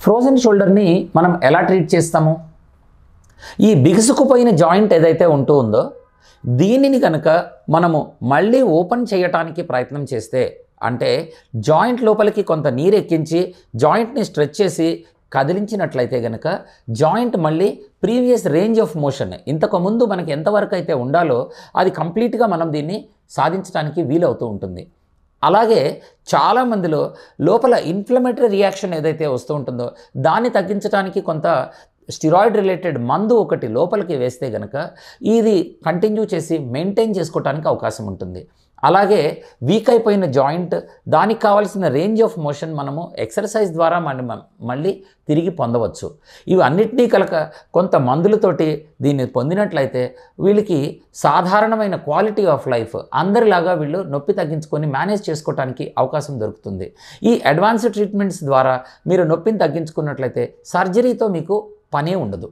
Frozen షోల్డర్ని మనం ఎలా treat చేస్తాము? ఈ బిగుసుకుపోయిన జాయింట్ ఏదైతే ఉందో దీనిని కనుక మనము మళ్ళీ ఓపెన్ చేయటానికి ప్రయత్నం చేస్తే, అంటే జాయింట్ లోపలికి కొంత నీరు ఎక్కించి జాయింట్ని స్ట్రెచ్ చేసి కదిలించినట్లయితే కనుక జాయింట్ మళ్ళీ ప్రీవియస్ రేంజ్ ఆఫ్ మోషన్ ఇంతకుముందు మనకి ఎంతవరకు అయితే ఉండాలో అది కంప్లీట్గా మనం దీన్ని సాధించడానికి వీలవుతూ ఉంటుంది. అలాగే చాలామందిలో లోపల ఇన్ఫ్లమేటరీ రియాక్షన్ ఏదైతే వస్తూ ఉంటుందో దాన్ని తగ్గించడానికి కొంత స్టిరాయిడ్ రిలేటెడ్ మందు ఒకటి లోపలికి వేస్తే కనుక ఇది కంటిన్యూ చేసి మెయింటైన్ చేసుకోవడానికి అవకాశం ఉంటుంది. అలాగే వీక్ అయిపోయిన జాయింట్, దానికి కావాల్సిన రేంజ్ ఆఫ్ మోషన్ మనము ఎక్సర్సైజ్ ద్వారా మళ్ళీ తిరిగి పొందవచ్చు. ఇవి అన్నిటినీ కనుక కొంత మందులతోటి దీన్ని పొందినట్లయితే వీళ్ళకి సాధారణమైన క్వాలిటీ ఆఫ్ లైఫ్ అందరిలాగా వీళ్ళు నొప్పి తగ్గించుకొని మేనేజ్ చేసుకోవడానికి అవకాశం దొరుకుతుంది. ఈ అడ్వాన్స్డ్ ట్రీట్మెంట్స్ ద్వారా మీరు నొప్పిని తగ్గించుకున్నట్లయితే సర్జరీతో మీకు పనే ఉండదు.